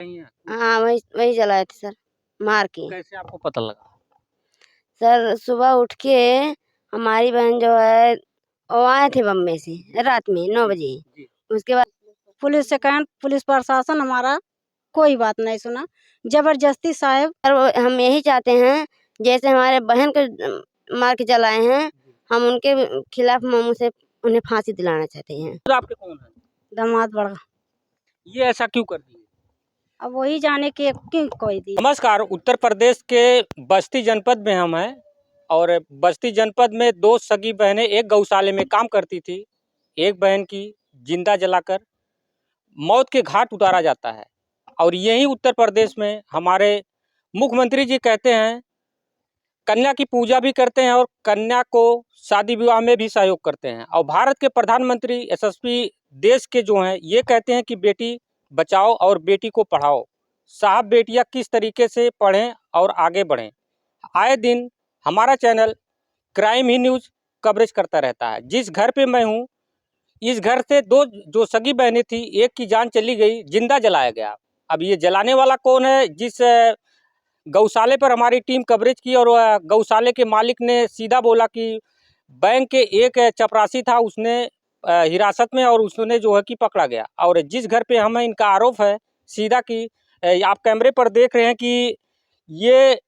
नहीं है। हाँ, वही वही जलाए थे सर, मार के। कैसे आपको पता लगा? सर सुबह उठ के हमारी बहन जो है वो आए थे बम्बई से रात में 9 बजे। जी। उसके बाद पुलिस से कहें, पुलिस प्रशासन हमारा कोई बात नहीं सुना। जबरदस्ती साहब सर हम यही चाहते हैं, जैसे हमारे बहन को मार के जलाए हैं, हम उनके खिलाफ मामू से उन्हें फांसी दिलाना चाहते हैं। तो आपके कौन है? दामाद बढ़ा, ये ऐसा क्यों कर दिए? अब वही जाने की क्यों कोई दी। नमस्कार, उत्तर प्रदेश के बस्ती जनपद में हम हैं और बस्ती जनपद में दो सगी बहनें एक गौशाले में काम करती थी। एक बहन की जिंदा जलाकर मौत के घाट उतारा जाता है और यही उत्तर प्रदेश में हमारे मुख्यमंत्री जी कहते हैं कन्या की पूजा भी करते हैं और कन्या को शादी विवाह में भी सहयोग करते हैं। और भारत के प्रधानमंत्री यशस्वी देश के जो हैं ये कहते हैं कि बेटी बचाओ और बेटी को पढ़ाओ। साहब बेटियां किस तरीके से पढ़ें और आगे बढ़ें। आए दिन हमारा चैनल क्राइम ही न्यूज़ कवरेज करता रहता है। जिस घर पे मैं हूँ इस घर से दो जो सगी बहनें थी, एक की जान चली गई, जिंदा जलाया गया। अब ये जलाने वाला कौन है? जिस गौशाले पर हमारी टीम कवरेज की और गौशाले के मालिक ने सीधा बोला कि बैंक के एक चपरासी था, उसने हिरासत में और उसने जो है कि पकड़ा गया। और जिस घर पे हमें इनका आरोप है सीधा कि आप कैमरे पर देख रहे हैं कि ये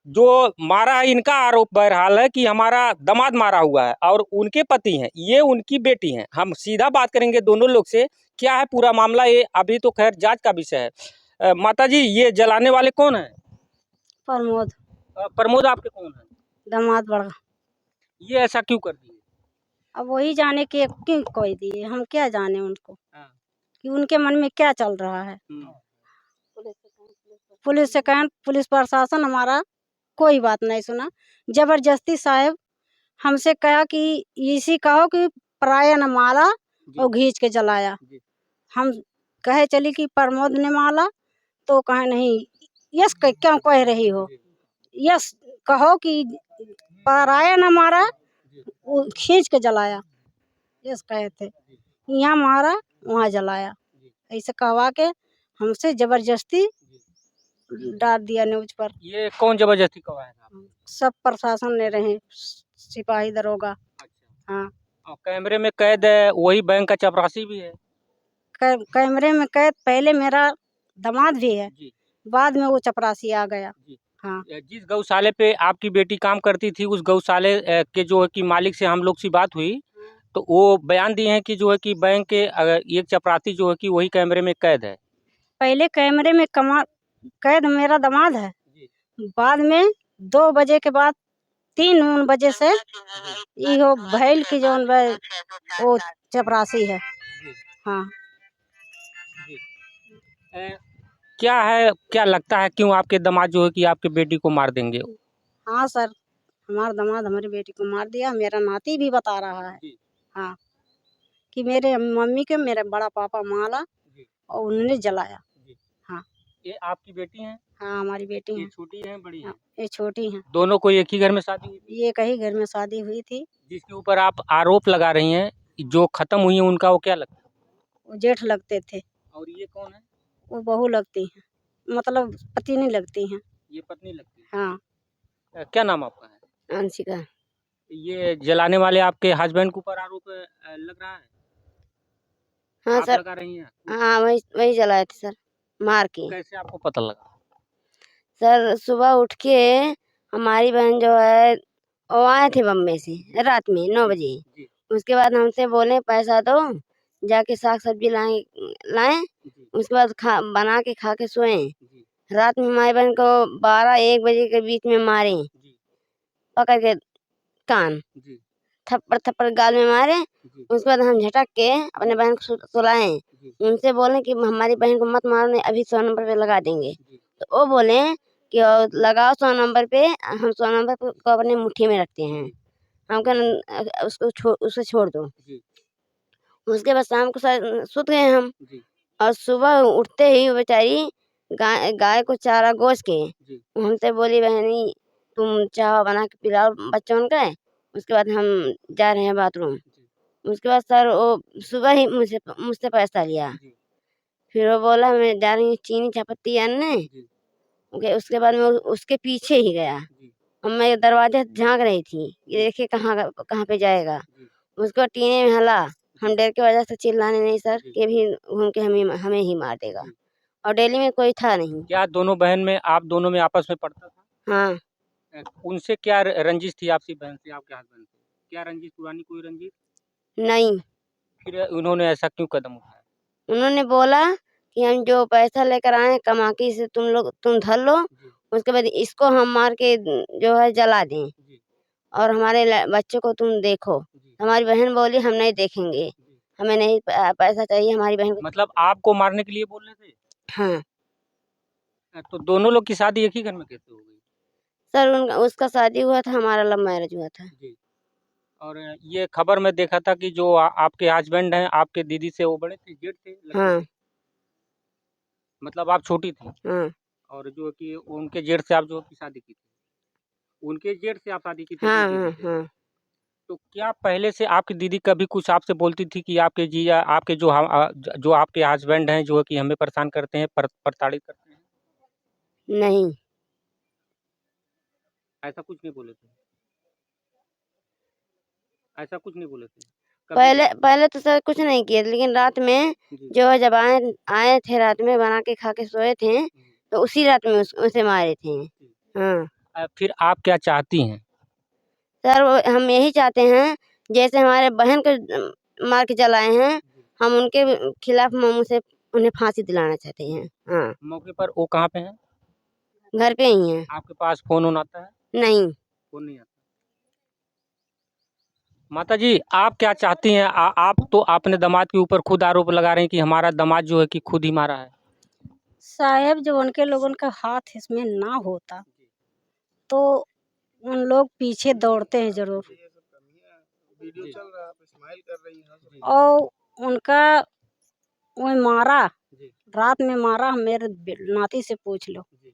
जो मारा है, इनका आरोप बहरहाल है कि हमारा दामाद मारा हुआ है और उनके पति हैं, ये उनकी बेटी हैं। हम सीधा बात करेंगे दोनों लोग से, क्या है पूरा मामला, ये अभी तो खैर जांच का विषय है। माता जी, ये जलाने वाले कौन हैं? प्रमोद। प्रमोद आपके कौन है? दामाद बढ़ा, ये ऐसा क्यों कर दिए? अब वही जाने की क्यों कोई दी। हम क्या जाने उनको हाँ। कि उनके मन में क्या चल रहा है। हम्म। पुलिस से कहें, पुलिस प्रशासन हमारा कोई बात नहीं सुना। जबरदस्ती साहब हमसे कहा कि इसी कहो कि पराया न माला और घींच के जलाया। जी। हम कहे चली कि प्रमोद ने माला, तो कहे नहीं। यस क्यों कह रही हो? यस कहो कि पराया न मारा, वो खींच के जलाया। यस कहे थे, यहाँ मारा वहाँ जलाया। ऐसे कहवा के हमसे जबरदस्ती डाल दिया न्यूज पर। ये कौन जबरदस्ती करवाया था? सब प्रशासन ने रहे, सिपाही दरोगा। अच्छा। हाँ, और कैमरे में कैद है वही बैंक का चपरासी भी है। कैमरे में कैद पहले मेरा दामाद भी है, जी। बाद में वो चपरासी आ गया। जी। हाँ, जिस गौशाले पे आपकी बेटी काम करती थी उस गौशाले के जो है कि मालिक से हम लोग से बात हुई तो वो बयान दिए हैं कि जो है कि बैंक के एक चपरासी जो है कि वही कैमरे में कैद है। पहले कैमरे में कैद मेरा दामाद है, बाद में 2 बजे के बाद 3 बजे से इहो भैल की जो वो चपरासी है। हाँ, क्या है, क्या लगता है क्यों आपके दामाद जो है कि आपकी बेटी को मार देंगे? हाँ सर, हमारा दामाद हमारी बेटी को मार दिया। मेरा नाती भी बता रहा है। हाँ, कि मेरे मम्मी के मेरे बड़ा पापा माला और उन्होंने जलाया। हाँ, ये आपकी बेटी हैं? हाँ हमारी बेटी ये है। छोटी हैं बड़ी हैं? ये छोटी हैं। दोनों को एक ही घर में शादी हुई थी? ये कहीं घर में शादी हुई थी। जिसके ऊपर आप आरोप लगा रही हैं जो खत्म हुई है उनका वो क्या लगता है? वो जेठ लगते थे। और ये कौन है? वो बहू लगती हैं, मतलब पत्नी लगती हैं। ये पत्नी लगती है। हाँ, क्या नाम आपका है? अंशिका। ये जलाने वाले आपके हस्बैंड के ऊपर आरोप लग रहा है? हाँ आप सर, लगा रही हैं? हाँ वही वही जलाए थे सर, मार के। कैसे आपको पता लगा? सर सुबह उठ के हमारी बहन जो है वो आए थे बम्बई से रात में 9 बजे। जी। उसके बाद हमसे बोले पैसा दो, जाके साग सब्जी लाएं। जी। उसके बाद बना के खा के सोए। जी। रात में हमारी बहन को 12-1 बजे के बीच में मारे, जी। पकड़ के कान, जी। थप्पड़ थप्पड़ गाल में मारे। जी। उसके बाद हम झटक के अपने बहन को सुलाए। जी। उनसे बोले कि हमारी बहन को मत मारो, नहीं अभी 100 नंबर पे लगा देंगे। जी। तो वो बोले कि लगाओ 100 नंबर पे, हम 100 नंबर को अपने मुट्ठी में रखते हैं। हम कहा उसको उसे छोड़ दो। जी। उसके बाद शाम को सुत गए हम। जी। और सुबह उठते ही वो बेचारी गाय को चारा गोश के जी। हमसे बोली, बहनी तुम चाय बना के पिलाओ बच्चों का, उसके बाद हम जा रहे हैं बाथरूम। जी। उसके बाद सर वो सुबह ही मुझसे पैसा लिया। जी। फिर वो बोला मैं जा रही हूँ चीनी चायपत्ती आनने। जी। उसके बाद में उसके पीछे ही गया। जी। और मैं दरवाजे से झाँक रही थी, ये देखिए कहाँ पे जाएगा। जी। उसको टीने में हला। हम डर की वजह से चिल्लाने नहीं सर जी। कि अभी घूम के हमें ही मार देगा। जी। और डेली में कोई था नहीं। क्या दोनों बहन में आप दोनों में आपस में पड़ता था? हाँ, उनसे क्या रंजिश थी आपसी बहन से, आपके हस्बैंड से? क्या रंजिश, पुरानी कोई रंजिश? नहीं। फिर उन्होंने ऐसा क्यों कदम उठाया? उन्होंने बोला कि हम जो पैसा लेकर आए हैं कमा के इसे तुम धर लो, जी। उसके बाद इसको हम मार के जो है जला दें जी। और हमारे बच्चों को तुम देखो। जी। हमारी बहन बोली हम नहीं देखेंगे, जी। हमें नहीं पैसा चाहिए हमारी बहन को। मतलब आपको मारने के लिए बोल रहे थे? हाँ तो दोनों लोग की शादी एक ही घर में कैसे हो गई? सर, उसका शादी हुआ था, हमारा लव मैरिज हुआ था। जी। और ये खबर में देखा था कि जो आपके हस्बैंड हैं आपके दीदी से वो बड़े थे, जेठ थे, लगते हाँ थे? मतलब आप छोटी थी हाँ और जो कि उनके जेठ से आप जो की शादी की थी, उनके जेठ से आप शादी की थी जो हाँ दीदी हाँ थे। हाँ। तो क्या पहले से आपकी दीदी कभी कुछ आपसे बोलती थी कि आपके जीजा, आपके जो आपके हस्बैंड हैं जो कि हमें परेशान करते हैं, प्रताड़ित करते हैं? नहीं, ऐसा कुछ नहीं बोले थे? ऐसा कुछ नहीं बोले थे? कभी भी? पहले पहले तो सर कुछ नहीं किए, लेकिन रात में जी। जो है जब आए आए थे, रात में बना के खा के सोए थे, जी। तो उसी रात में उसे मारे थे। जी। हाँ फिर आप क्या चाहती हैं? सर, हम यही चाहते हैं जैसे हमारे बहन को मार के जलाए हैं, जी। हम उनके खिलाफ मामू से उन्हें फांसी दिलाना चाहते हैं। हाँ, मौके पर वो कहाँ पे हैं? घर पे ही हैं। आपके पास फ़ोन आता है? नहीं। फ़ोन नहीं आता। माताजी, आप क्या चाहती हैं? आप तो अपने दामाद के ऊपर खुद आरोप लगा रहे हैं कि हमारा दामाद जो है कि खुद ही मारा है। साहब जो उनके लोगों का हाथ इसमें ना होता तो उन लोग पीछे दौड़ते हैं जरूर। वीडियो चल रहा है, आप स्माइल कर रही हैं। और उनका वो मारा, जी। रात में मारा, मेरे नाती से पूछ लो। जी।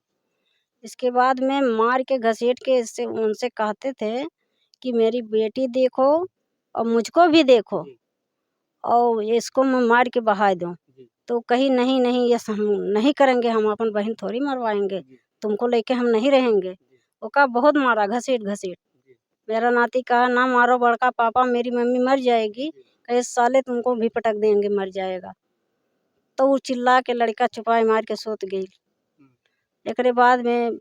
इसके बाद में मार के घसीट के इससे उनसे कहते थे कि मेरी बेटी देखो और मुझको भी देखो जी। और इसको मैं मार के बहा दूँ। जी। तो कही नहीं नहीं, ये हम नहीं करेंगे, हम अपन बहन थोड़ी मरवाएंगे, जी। तुमको लेके हम नहीं रहेंगे। जी। वो कहा बहुत मारा, घसीट घसीट। जी। मेरा नाती कहा ना मारो बड़का पापा, मेरी मम्मी मर जाएगी। जी। कहे साले तुमको भी पटक देंगे, मर जाएगा। तो वो चिल्ला के लड़का चुपाई मार के सोत गई। हुँ। एकरे बाद में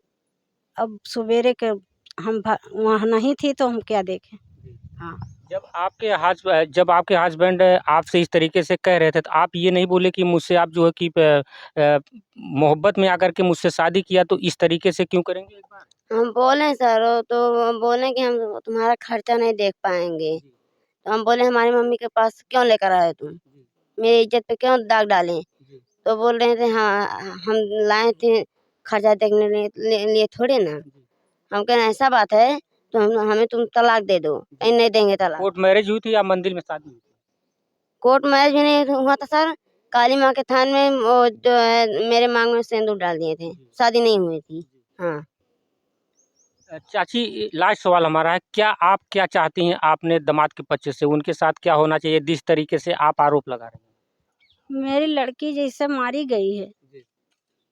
अब सवेरे के हम वहाँ नहीं थी तो हम क्या देखें। जी। हाँ, जब आपके हस्बैंड आपसे इस तरीके से कह रहे थे, तो आप ये नहीं बोले कि मुझसे आप जो है कि मोहब्बत में आकर के मुझसे शादी किया तो इस तरीके से क्यों करेंगे एक बार? हम बोले सर, तो बोले कि हम तुम्हारा खर्चा नहीं देख पाएंगे। जी। तो हम बोले हमारी मम्मी के पास क्यों लेकर आए तुम, जी। मेरी इज्जत पे क्यों दाग डालें। जी। तो बोल रहे थे हाँ, हम लाए थे खर्चा देखने लिए थोड़ी ना। जी। हम कहें ऐसा बात है तो हमें तुम तलाक दे दो। कहीं नहीं देंगे तलाक। कोर्ट मैरिज हुई थी या मंदिर में शादी हुई थी? कोर्ट मैरिज भी नहीं हुआ था सर, काली माँ के थान में वो जो है मेरे मांग में सिंदूर डाल दिए थे, जी। शादी नहीं हुई थी। जी। हाँ चाची, लास्ट सवाल हमारा है, क्या आप क्या चाहती हैं अपने दामाद के पक्ष से? उनके साथ क्या होना चाहिए जिस तरीके से आप आरोप लगा रहे हैं? मेरी लड़की जैसे मारी गई है जी।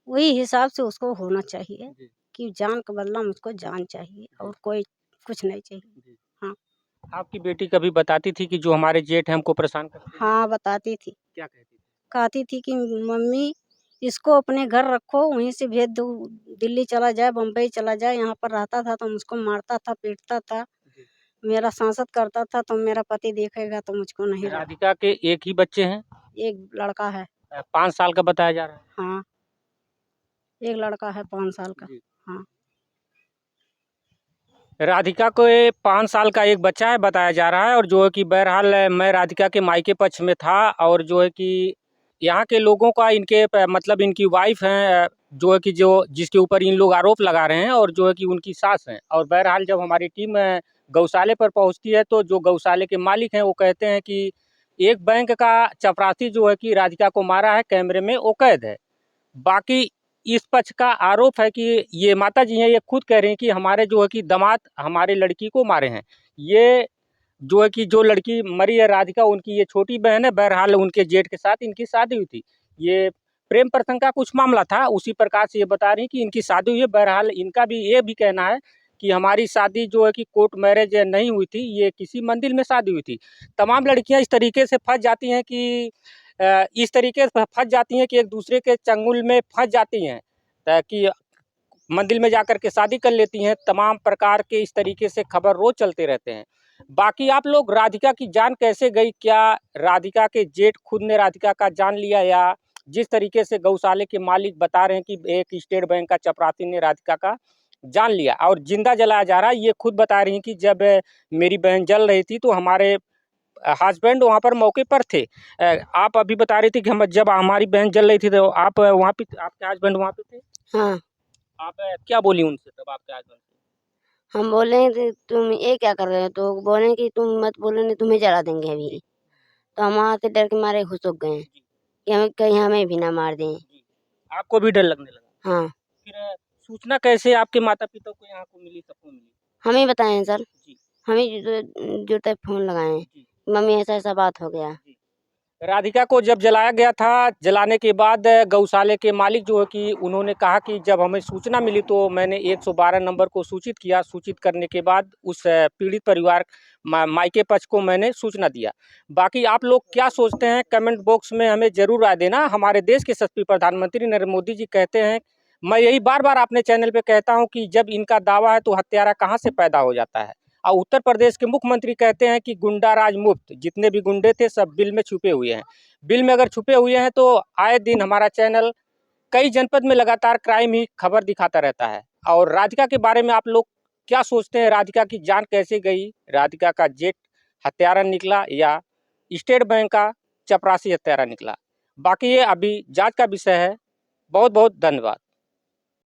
वही हिसाब से उसको होना चाहिए जी। कि जान का बदला मुझको जान चाहिए और कोई कुछ नहीं चाहिए। जी। हाँ आपकी बेटी कभी बताती थी कि जो हमारे जेठ हैं हमको परेशान करते हैं? हाँ, बताती थी। क्या कहती थी? कहती थी कि मम्मी इसको अपने घर रखो, वहीं से भेज दो, दिल्ली चला जाए, बम्बई चला जाए। यहाँ पर रहता था तो मुझको मारता था, पीटता था, जी। मेरा सांसद करता था। तो मेरा पति देखेगा तो मुझको नहीं रख। राधिका के एक ही बच्चे हैं? एक लड़का है। 5 साल का बताया जा रहा है। हाँ, एक लड़का है 5 साल का। जी। हाँ, राधिका को 5 साल का एक बच्चा है बताया जा रहा है, और जो है कि बहरहाल मैं राधिका के मायके पक्ष में था, और जो है कि यहाँ के लोगों का इनके मतलब इनकी वाइफ हैं जो है कि जो जिसके ऊपर इन लोग आरोप लगा रहे हैं, और जो है कि उनकी सास हैं। और बहरहाल जब हमारी टीम गौशाले पर पहुँचती है तो जो गौशाले के मालिक हैं वो कहते हैं कि एक बैंक का चपरासी जो है कि राधिका को मारा है, कैमरे में वो कैद है। बाकी इस पक्ष का आरोप है कि ये माताजी हैं, ये खुद कह रही हैं कि हमारे जो है कि दामाद हमारे लड़की को मारे हैं। ये जो है कि जो लड़की मरी है राधिका, उनकी ये छोटी बहन है। बहरहाल उनके जेठ के साथ इनकी शादी हुई थी। ये प्रेम प्रसंग का कुछ मामला था, उसी प्रकार से ये बता रही कि इनकी शादी हुई है। बहरहाल इनका भी ये भी कहना है कि हमारी शादी जो है कि कोर्ट मैरिज नहीं हुई थी, ये किसी मंदिर में शादी हुई थी। तमाम लड़कियां इस तरीके से फंस जाती हैं कि एक दूसरे के चंगुल में फंस जाती हैं, ताकि मंदिर में जाकर के शादी कर लेती हैं। तमाम प्रकार के इस तरीके से खबर रोज चलते रहते हैं। बाकी आप लोग राधिका की जान कैसे गई? क्या राधिका के जेठ खुद ने राधिका का जान लिया, या जिस तरीके से गौशाले के मालिक बता रहे हैं कि एक स्टेट बैंक का चपरासी ने राधिका का जान लिया और जिंदा जलाया जा रहा है। ये खुद बता रही हैं कि जब मेरी बहन जल रही थी तो हमारे हस्बैंड वहाँ पर मौके पर थे। आप अभी बता रही थी कि हम जब हमारी बहन जल रही थी तो आप वहाँ पे, आपके हस्बैंड वहाँ पे थे? हाँ। आप क्या बोली उनसे तब आपके हस्बैंड से? हम बोले कि तुम ये क्या कर रहे हो? तो बोले कि तुम मत बोलो, नहीं तुम्हें जला देंगे अभी। तो हम वहाँ से डर के मारे घुसक गए कि हमें कहीं हमें भी ना मार दें। आपको भी डर लगने लगा? हाँ। फिर सूचना कैसे आपके माता पिता को यहाँ को मिली, सबको मिली? हम ही बताए हैं सर, जी हम ही जो तक फ़ोन लगाए हैं, जी मम्मी ऐसा ऐसा बात हो गया। जी। राधिका को जब जलाया गया था, जलाने के बाद गौशाले के मालिक जो है कि उन्होंने कहा कि जब हमें सूचना मिली तो मैंने 112 नंबर को सूचित किया। सूचित करने के बाद उस पीड़ित परिवार मायके पक्ष को मैंने सूचना दिया। बाकी आप लोग क्या सोचते हैं कमेंट बॉक्स में हमें ज़रूर राय देना। हमारे देश के यशस्वी प्रधानमंत्री नरेंद्र मोदी जी कहते हैं, मैं यही बार बार अपने चैनल पे कहता हूँ कि जब इनका दावा है तो हत्यारा कहाँ से पैदा हो जाता है। और उत्तर प्रदेश के मुख्यमंत्री कहते हैं कि गुंडा राज मुक्त, जितने भी गुंडे थे सब बिल में छुपे हुए हैं। बिल में अगर छुपे हुए हैं तो आए दिन हमारा चैनल कई जनपद में लगातार क्राइम ही खबर दिखाता रहता है। और राधिका के बारे में आप लोग क्या सोचते हैं? राधिका की जान कैसे गई? राधिका का जेठ हत्यारा निकला या स्टेट बैंक का चपरासी हत्यारा निकला? बाकी ये अभी जांच का विषय है। बहुत बहुत धन्यवाद।